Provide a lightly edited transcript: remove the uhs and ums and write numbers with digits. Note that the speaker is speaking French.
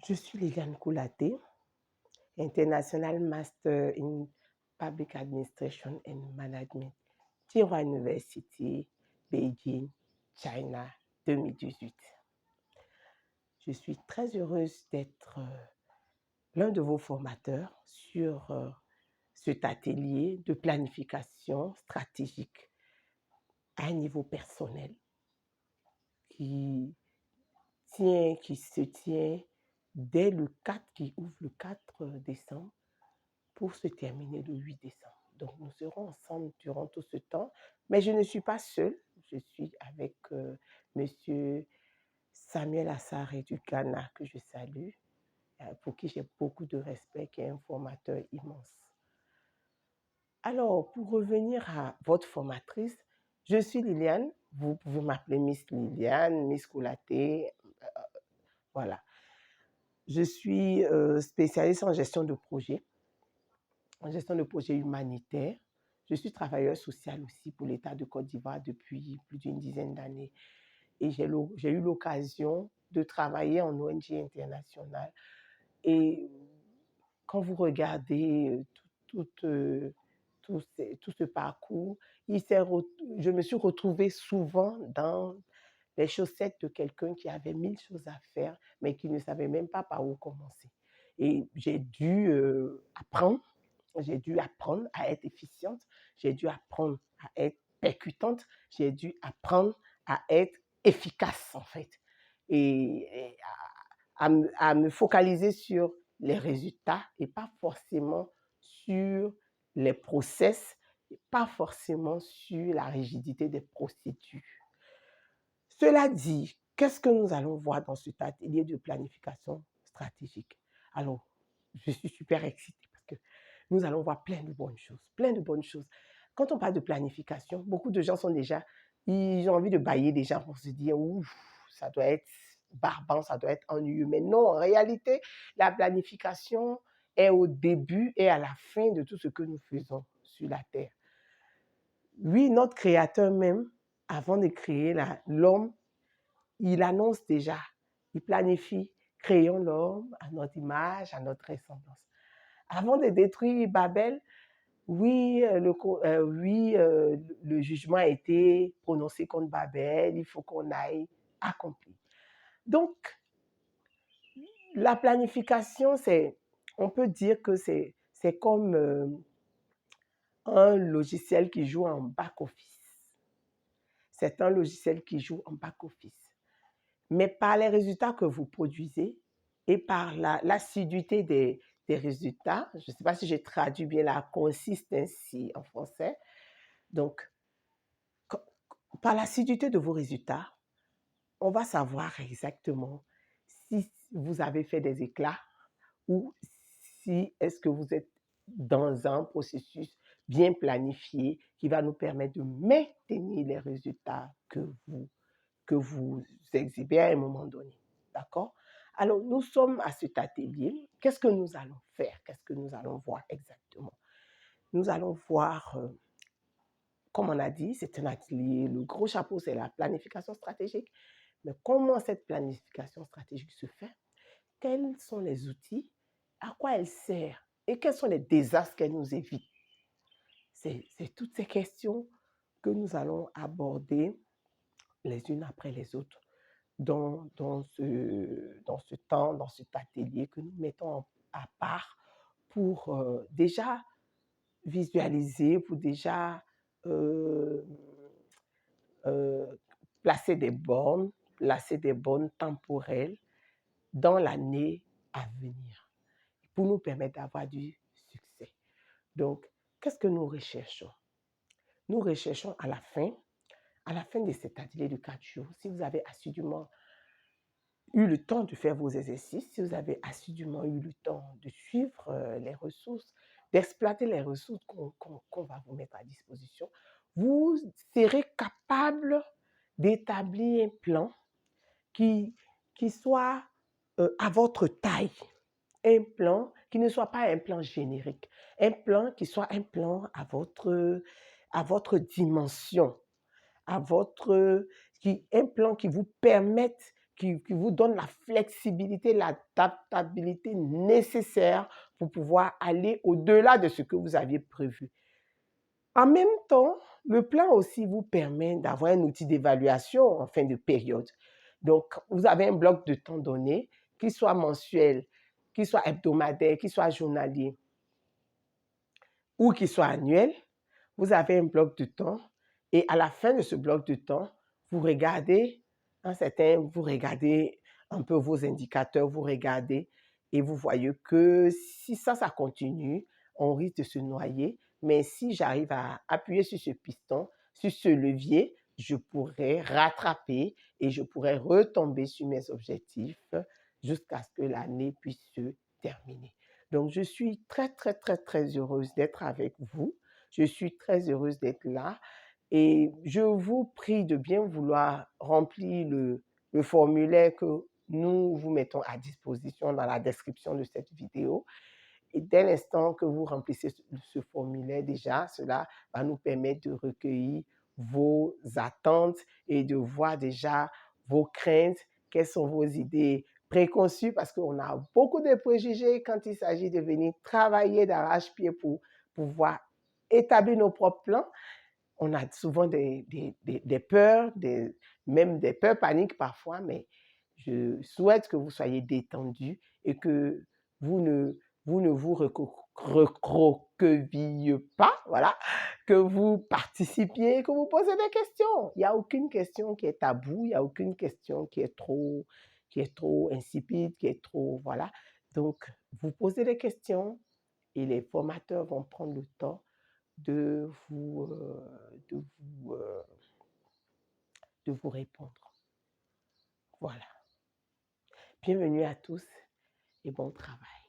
Je suis Liliane Koulaté, International Master in Public Administration and Management, Tsinghua University, Beijing, China, 2018. Je suis très heureuse d'être l'un de vos formateurs sur cet atelier de planification stratégique à un niveau personnel qui se tient dès le 4, qui ouvre le 4 décembre pour se terminer le 8 décembre. Donc, nous serons ensemble durant tout ce temps. Mais je ne suis pas seule. Je suis avec Monsieur Samuel Assaré du Ghana, que je salue, pour qui j'ai beaucoup de respect, qui est un formateur immense. Alors, pour revenir à votre formatrice, je suis Liliane. Vous pouvez m'appeler Miss Liliane, Miss Koulaté. Voilà. Je suis spécialiste en gestion de projet humanitaire. Je suis travailleur social aussi pour l'État de Côte d'Ivoire depuis plus d'une dizaine d'années. Et j'ai eu l'occasion de travailler en ONG internationale. Et quand vous regardez tout ce parcours, je me suis retrouvée souvent dans les chaussettes de quelqu'un qui avait 1000 choses à faire, mais qui ne savait même pas par où commencer. Et j'ai dû apprendre à être efficiente, j'ai dû apprendre à être percutante, j'ai dû apprendre à être efficace, en fait, et à me focaliser sur les résultats et pas forcément sur les process, et pas forcément sur la rigidité des procédures. Cela dit, qu'est-ce que nous allons voir dans cet atelier de planification stratégique? Alors, je suis super excitée parce que nous allons voir plein de bonnes choses, plein de bonnes choses. Quand on parle de planification, beaucoup de gens ils ont envie de bailler des gens pour se dire, ouf, ça doit être barbant, ça doit être ennuyeux. Mais non, en réalité, la planification est au début et à la fin de tout ce que nous faisons sur la Terre. Oui, notre Créateur même, avant de créer l'homme, il annonce déjà, il planifie, créons l'homme à notre image, à notre ressemblance. Avant de détruire Babel, oui, le jugement a été prononcé contre Babel, il faut qu'on aille accomplir. Donc, la planification, on peut dire que c'est comme un logiciel qui joue en back-office. C'est un logiciel qui joue en back-office. Mais par les résultats que vous produisez et par l'assiduité des résultats, je ne sais pas si j'ai traduit bien la consistency en français, donc par l'assiduité de vos résultats, on va savoir exactement si vous avez fait des éclats ou si est-ce que vous êtes dans un processus bien planifié qui va nous permettre de maintenir les résultats que vous exhibez à un moment donné. D'accord? Alors, nous sommes à cet atelier. Qu'est-ce que nous allons faire? Qu'est-ce que nous allons voir exactement? Nous allons voir, comme on a dit, c'est un atelier, le gros chapeau, c'est la planification stratégique. Mais comment cette planification stratégique se fait? Quels sont les outils? À quoi elle sert? Et quels sont les désastres qu'elle nous évite? C'est toutes ces questions que nous allons aborder les unes après les autres dans ce temps, dans cet atelier que nous mettons à part pour déjà visualiser, pour déjà euh, euh, placer des bornes temporelles dans l'année à venir pour nous permettre d'avoir du succès. Donc, qu'est-ce que nous recherchons? Nous recherchons à la fin de cet atelier de 4 jours, si vous avez assidûment eu le temps de faire vos exercices, si vous avez assidûment eu le temps de suivre les ressources, d'exploiter les ressources qu'on va vous mettre à disposition, vous serez capable d'établir un plan qui soit à votre taille, un plan qui ne soit pas un plan générique, un plan qui soit un plan à votre dimension, un plan qui vous permette qui vous donne la flexibilité, l'adaptabilité nécessaire pour pouvoir aller au-delà de ce que vous aviez prévu. En même temps, le plan aussi vous permet d'avoir un outil d'évaluation en fin de période. Donc, vous avez un bloc de temps donné, qu'il soit mensuel, qu'il soit hebdomadaire, qu'il soit journalier ou qu'il soit annuel. Vous avez un bloc de temps et à la fin de ce bloc de temps, vous regardez vous regardez un peu vos indicateurs, vous regardez et vous voyez que si ça continue, on risque de se noyer. Mais si j'arrive à appuyer sur ce piston, sur ce levier, je pourrais rattraper et je pourrais retomber sur mes objectifs jusqu'à ce que l'année puisse se terminer. Donc, je suis très, très, très, très heureuse d'être avec vous. Je suis très heureuse d'être là et je vous prie de bien vouloir remplir le formulaire que nous vous mettons à disposition dans la description de cette vidéo. Et dès l'instant que vous remplissez ce formulaire déjà, cela va nous permettre de recueillir vos attentes et de voir déjà vos craintes, quelles sont vos idées préconçues, parce qu'on a beaucoup de préjugés quand il s'agit de venir travailler d'arrache-pied pour pouvoir établir nos propres plans. On a souvent des peurs, même des peurs paniques parfois, mais je souhaite que vous soyez détendus et que vous ne vous recroquevillez pas, voilà, que vous participiez, que vous posez des questions. Il n'y a aucune question qui est tabou, il n'y a aucune question qui est trop insipide, qui est trop, voilà. Donc, vous posez des questions et les formateurs vont prendre le temps de vous, de vous, de vous répondre. Voilà. Bienvenue à tous et bon travail.